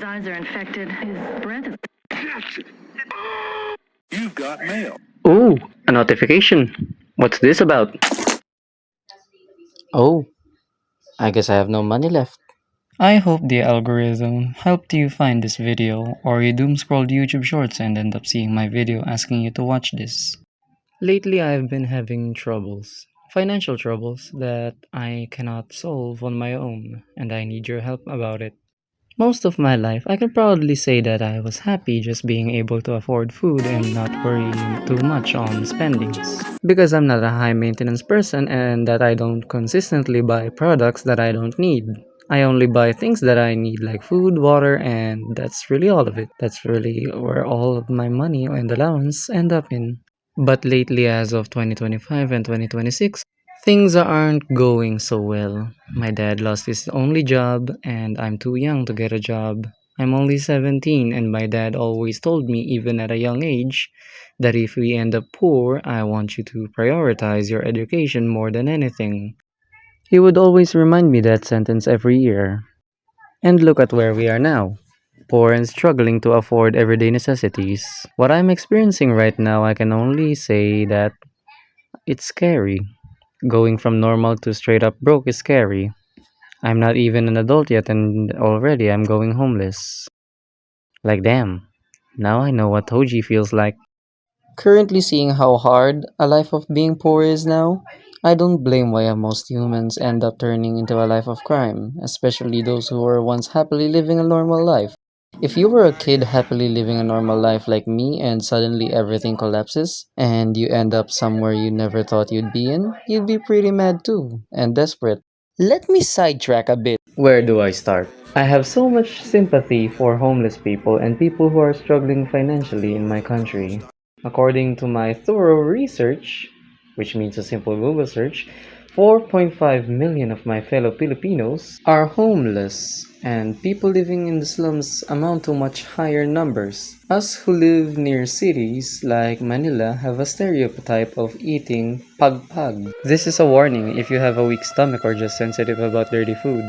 His eyes are infected. His breath is... You've got mail. Oh, a notification. What's this about? Oh, I guess I have no money left. I hope the algorithm helped you find this video, or you doom scrolled YouTube Shorts and end up seeing my video asking you to watch this. Lately, I've been having troubles. Financial troubles that I cannot solve on my own, and I need your help about it. Most of my life, I can proudly say that I was happy just being able to afford food and not worrying too much on spendings. Because I'm not a high maintenance person and that I don't consistently buy products that I don't need. I only buy things that I need like food, water, and that's really all of it. That's really where all of my money and allowance end up in. But lately, as of 2025 and 2026, things aren't going so well. My dad lost his only job, and I'm too young to get a job. I'm only 17, and my dad always told me, even at a young age, that if we end up poor, I want you to prioritize your education more than anything. He would always remind me that sentence every year. And look at where we are now. Poor and struggling to afford everyday necessities. What I'm experiencing right now, I can only say that it's scary. Going from normal to straight up broke is scary. I'm not even an adult yet and already I'm going homeless. Like damn, now I know what Toji feels like. Currently seeing how hard a life of being poor is now, I don't blame why most humans end up turning into a life of crime, especially those who were once happily living a normal life. If you were a kid happily living a normal life like me and suddenly everything collapses and you end up somewhere you never thought you'd be in, you'd be pretty mad too and desperate. Let me sidetrack a bit. Where do I start? I have so much sympathy for homeless people and people who are struggling financially in my country. According to my thorough research, which means a simple Google search, 4.5 million of my fellow Filipinos are homeless, and people living in the slums amount to much higher numbers. Us who live near cities like Manila have a stereotype of eating pagpag. This is a warning if you have a weak stomach or just sensitive about dirty food.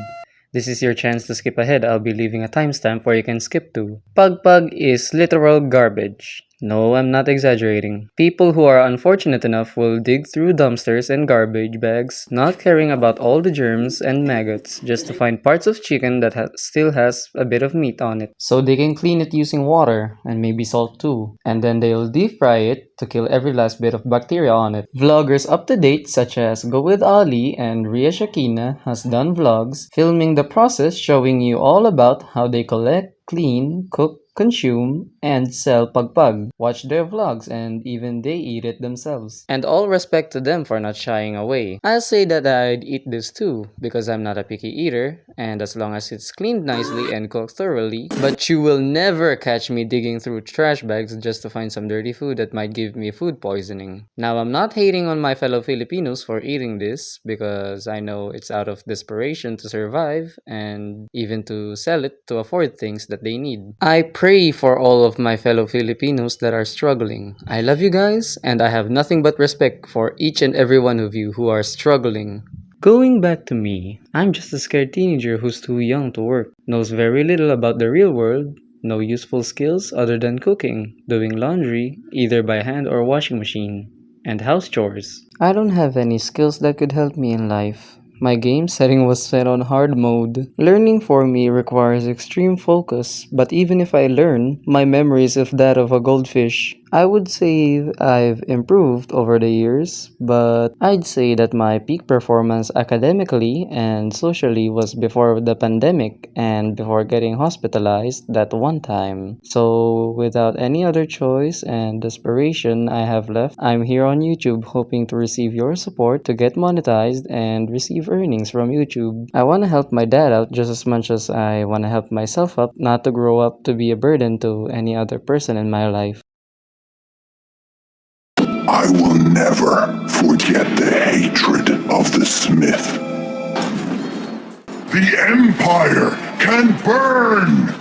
This is your chance to skip ahead. I'll be leaving a timestamp where you can skip to. Pagpag is literal garbage. No, I'm not exaggerating. People who are unfortunate enough will dig through dumpsters and garbage bags, not caring about all the germs and maggots, just to find parts of chicken that still has a bit of meat on it. So they can clean it using water, and maybe salt too. And then they'll deep fry it to kill every last bit of bacteria on it. Vloggers up to date such as Go With Ali and Ria Shakina has done vlogs filming the process, showing you all about how they collect, clean, cook, consume, and sell pagpag. Watch their vlogs and even they eat it themselves. And all respect to them for not shying away. I'll say that I'd eat this too because I'm not a picky eater and as long as it's cleaned nicely and cooked thoroughly. But you will never catch me digging through trash bags just to find some dirty food that might give me food poisoning. Now I'm not hating on my fellow Filipinos for eating this because I know it's out of desperation to survive and even to sell it to afford things that they need. I pray for all of my fellow Filipinos that are struggling. I love you guys, and I have nothing but respect for each and every one of you who are struggling. Going back to me, I'm just a scared teenager who's too young to work, knows very little about the real world, no useful skills other than cooking, doing laundry, either by hand or washing machine, and house chores. I don't have any skills that could help me in life. My game setting was set on hard mode. Learning for me requires extreme focus, but even if I learn, my memory is of that of a goldfish. I would say I've improved over the years, but I'd say that my peak performance academically and socially was before the pandemic and before getting hospitalized that one time. So, without any other choice and desperation I have left, I'm here on YouTube hoping to receive your support to get monetized and receive earnings from YouTube. I want to help my dad out just as much as I want to help myself up, not to grow up to be a burden to any other person in my life. I will never forget the hatred of the Smith. The Empire can burn!